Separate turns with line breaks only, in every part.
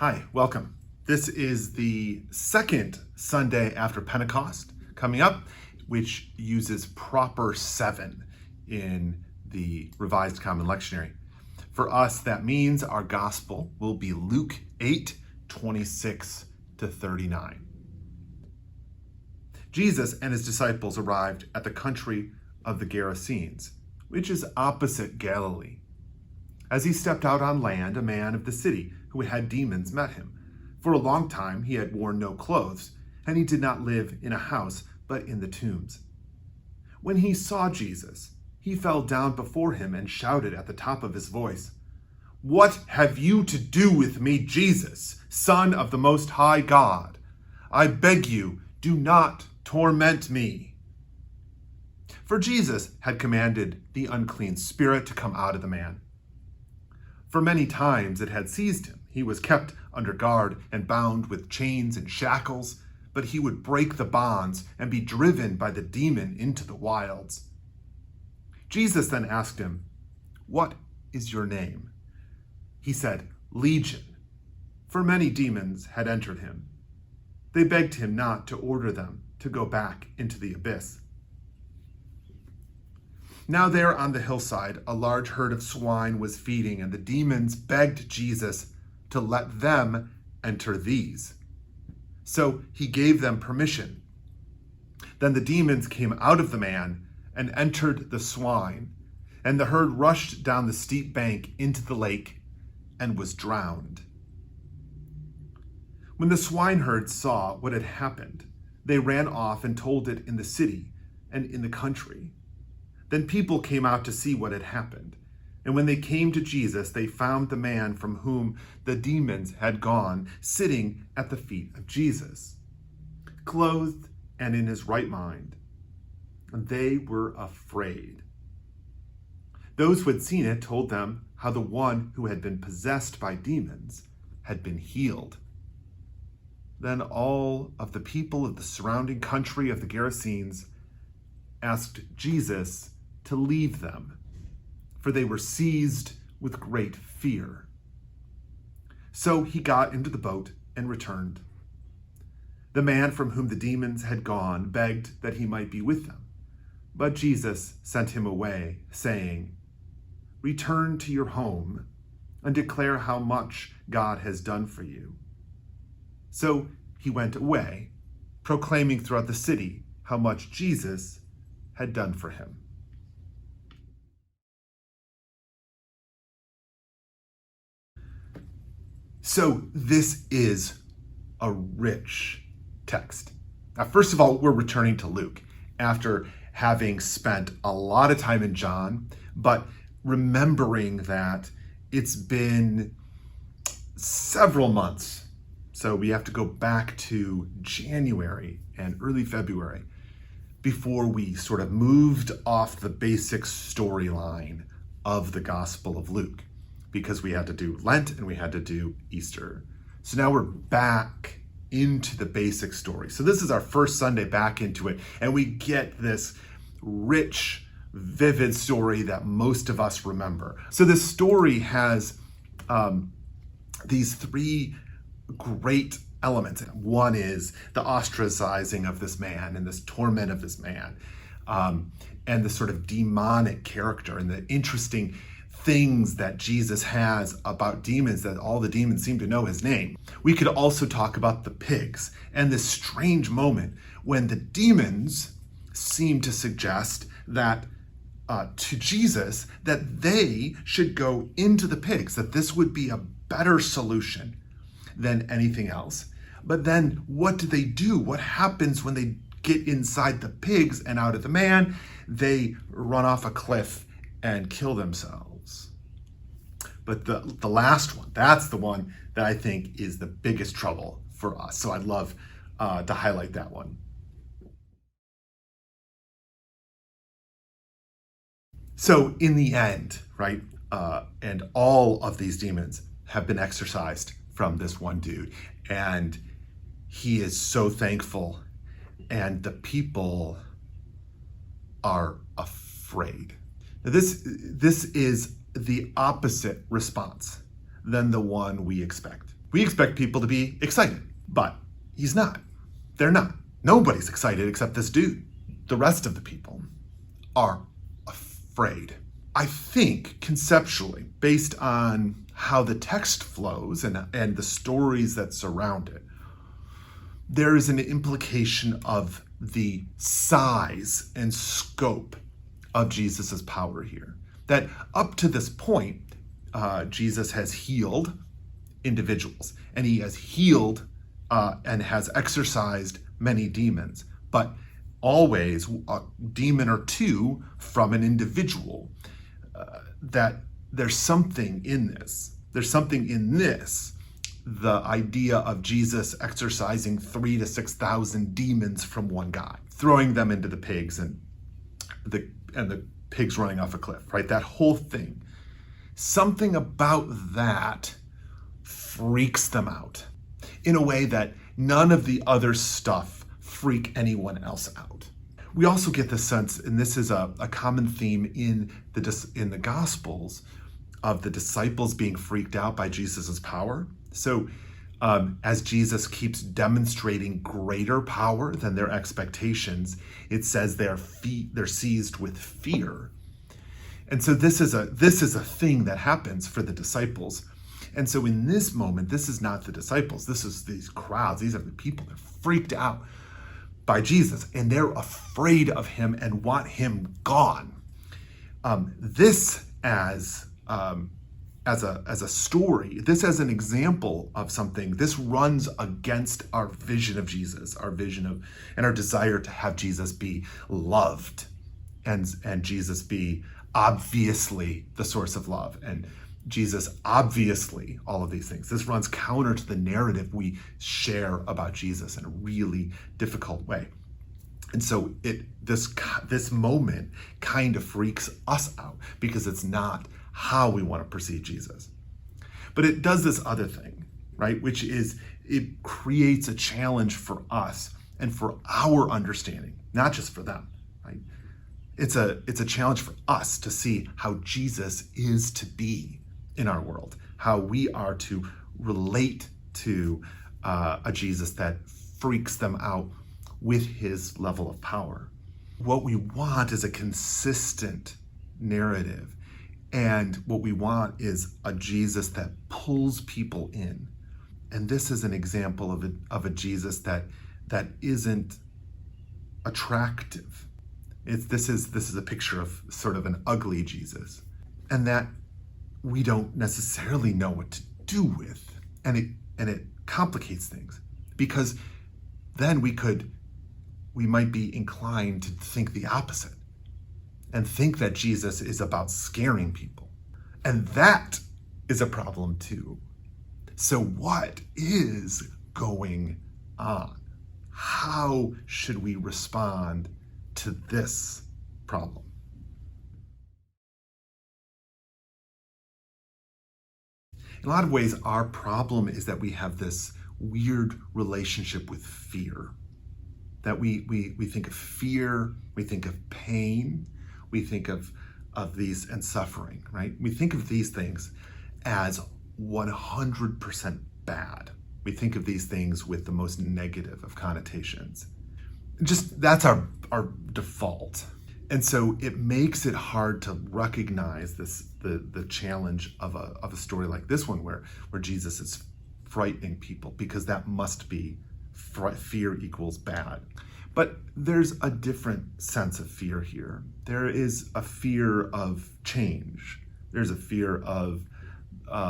Hi, welcome. This is the second Sunday after Pentecost coming up, which uses proper 7 in the Revised Common Lectionary. For us, that means our gospel will be Luke 8:26-39. Jesus and his disciples arrived at the country of the Gerasenes, which is opposite Galilee. As he stepped out on land, a man of the city who had demons met him. For a long time he had worn no clothes, and he did not live in a house, but in the tombs. When he saw Jesus, he fell down before him and shouted at the top of his voice, "What have you to do with me, Jesus, Son of the Most High God? I beg you, do not torment me." For Jesus had commanded the unclean spirit to come out of the man. For many times it had seized him. He was kept under guard and bound with chains and shackles, but he would break the bonds and be driven by the demon into the wilds. Jesus then asked him, "What is your name?" He said, "Legion," for many demons had entered him. They begged him not to order them to go back into the abyss. Now there on the hillside, a large herd of swine was feeding, and the demons begged Jesus to let them enter these. So he gave them permission. Then the demons came out of the man and entered the swine, and the herd rushed down the steep bank into the lake and was drowned. When the swineherds saw what had happened, they ran off and told it in the city and in the country. Then people came out to see what had happened. And when they came to Jesus, they found the man from whom the demons had gone sitting at the feet of Jesus, clothed and in his right mind. And they were afraid. Those who had seen it told them how the one who had been possessed by demons had been healed. Then all of the people of the surrounding country of the Gerasenes asked Jesus to leave them, for they were seized with great fear. So he got into the boat and returned. The man from whom the demons had gone begged that he might be with them, but Jesus sent him away, saying, "Return to your home and declare how much God has done for you." So he went away, proclaiming throughout the city how much Jesus had done for him. So this is a rich text. Now, first of all, we're returning to Luke after having spent a lot of time in John, but remembering that it's been several months. So we have to go back to January and early February before we sort of moved off the basic storyline of the Gospel of Luke, because we had to do Lent and we had to do Easter. So now we're back into the basic story. So this is our first Sunday back into it, and we get this rich, vivid story that most of us remember. So this story has these 3 great elements. One is the ostracizing of this man and this torment of this man, and the sort of demonic character and the interesting things that Jesus has about demons, that all the demons seem to know his name. We could also talk about the pigs and this strange moment when the demons seem to suggest that to Jesus that they should go into the pigs, that this would be a better solution than anything else. But then what do? What happens when they get inside the pigs and out of the man? They run off a cliff and kill themselves. But the last one, that's the one that I think is the biggest trouble for us. So I'd love to highlight that one. So in the end, right, and all of these demons have been exorcised from this one dude. And he is so thankful. And the people are afraid. Now, this is the opposite response than the one we expect. We expect people to be excited, but he's not. They're not. Nobody's excited except this dude. The rest of the people are afraid. I think conceptually, based on how the text flows and the stories that surround it, there is an implication of the size and scope of Jesus's power here. That up to this point, Jesus has healed individuals, and he has healed and has exorcised many demons, but always a demon or two from an individual. That there's something in this. There's something in this, the idea of Jesus exorcising 3,000 to 6,000 demons from one guy, throwing them into the pigs and the pigs running off a cliff, right? That whole thing. Something about that freaks them out in a way that none of the other stuff freak anyone else out. We also get the sense, and this is a common theme in the Gospels, of the disciples being freaked out by Jesus's power. So as Jesus keeps demonstrating greater power than their expectations, it says they're seized with fear. And so this is a thing that happens for the disciples. And so in this moment, this is not the disciples. This is these crowds. These are the people that are freaked out by Jesus, and they're afraid of him and want him gone. This as a story, this as an example of something, this runs against our vision of Jesus, our vision of, and our desire to have Jesus be loved and Jesus be obviously the source of love, and Jesus obviously all of these things. This runs counter to the narrative we share about Jesus in a really difficult way. And so this moment kind of freaks us out because it's not how we want to perceive Jesus. But it does this other thing, right? Which is it creates a challenge for us and for our understanding, not just for them, right? It's a challenge for us to see how Jesus is to be in our world, how we are to relate to a Jesus that freaks them out with his level of power. What we want is a consistent narrative, and what we want is a Jesus that pulls people in. And this is an example of a Jesus that isn't attractive. This is a picture of sort of an ugly Jesus, and that we don't necessarily know what to do with, and it complicates things, because then we might be inclined to think the opposite and think that Jesus is about scaring people, and that is a problem too. So what is going on? How should we respond to this problem? In a lot of ways, our problem is that we have this weird relationship with fear. That we think of fear, we think of pain, we think of these, and suffering, right? We think of these things as 100% bad. We think of these things with the most negative of connotations. Just that's our default. And so it makes it hard to recognize the challenge of a story like this one where Jesus is frightening people, because that must be fear equals bad. But there's a different sense of fear here. There is a fear of change. There's a fear of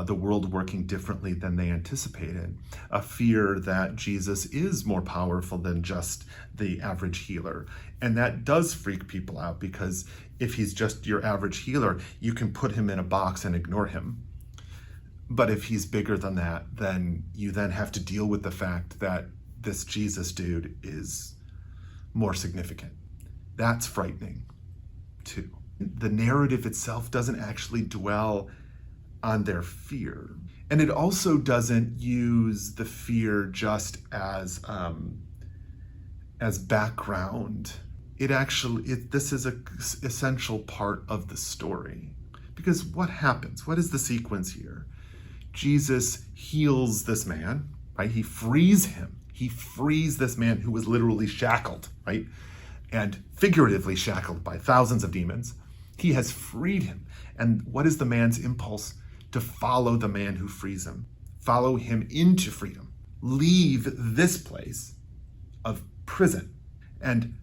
the world working differently than they anticipated. A fear that Jesus is more powerful than just the average healer. And that does freak people out, because if he's just your average healer, you can put him in a box and ignore him. But if he's bigger than that, then you then have to deal with the fact that this Jesus dude is more significant. That's frightening too. The narrative itself doesn't actually dwell on their fear. And it also doesn't use the fear just as background. This is an essential part of the story. Because what happens? What is the sequence here? Jesus heals this man, right? He frees him. He frees this man who was literally shackled, right? And figuratively shackled by thousands of demons. He has freed him. And what is the man's impulse? To follow the man who frees him. Follow him into freedom. Leave this place of prison and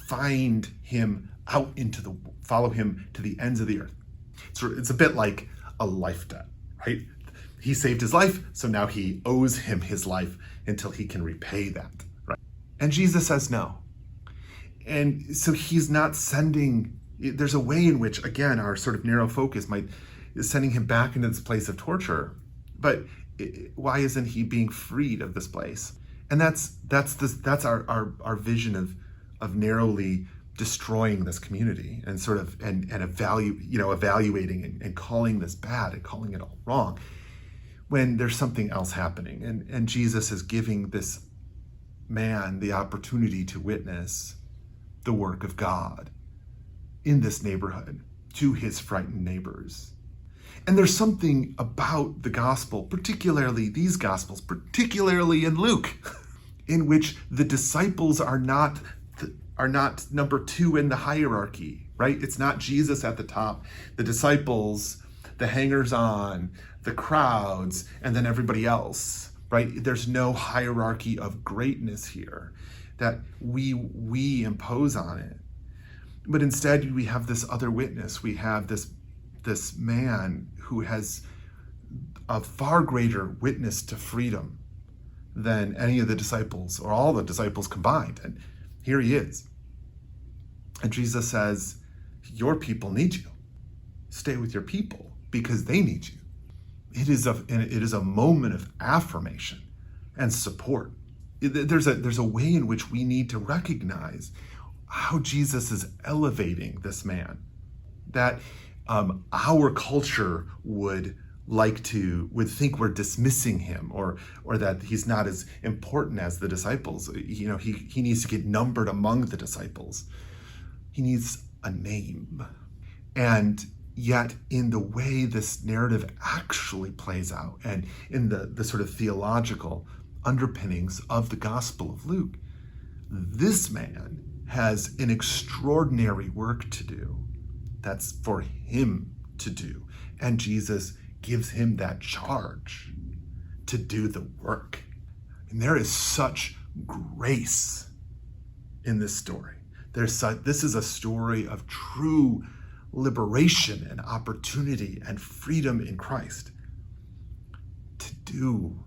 find him follow him to the ends of the earth. It's a bit like a life debt, right? He saved his life, so now he owes him his life until he can repay that, right? And Jesus says no. And so he's not sending, there's a way in which, again, our sort of narrow focus is sending him back into this place of torture. But why isn't he being freed of this place? And that's our vision of narrowly destroying this community and sort of evaluating and calling this bad and calling it all wrong, when there's something else happening. And Jesus is giving this man the opportunity to witness the work of God in this neighborhood to his frightened neighbors. And there's something about the gospel, particularly these gospels, particularly in Luke, in which the disciples are not number two in the hierarchy, right? It's not Jesus at the top, the disciples, the hangers-on, the crowds, and then everybody else, right? There's no hierarchy of greatness here that we impose on it. But instead, we have this other witness. We have this man who has a far greater witness to freedom than any of the disciples or all the disciples combined. And here he is. And Jesus says, your people need you. Stay with your people because they need you. It is a moment of affirmation and support. There's a way in which we need to recognize how Jesus is elevating this man, that our culture would think we're dismissing him or that he's not as important as the disciples. He needs to get numbered among the disciples. He needs a name. And yet in the way this narrative actually plays out and in the sort of theological underpinnings of the Gospel of Luke, this man has an extraordinary work to do. That's for him to do. And Jesus gives him that charge to do the work. And there is such grace in this story. This is a story of true liberation and opportunity and freedom in Christ to do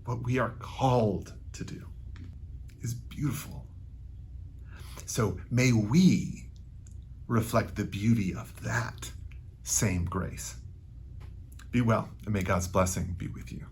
what we are called to do is beautiful. So may we reflect the beauty of that same grace. Be well, and may God's blessing be with you.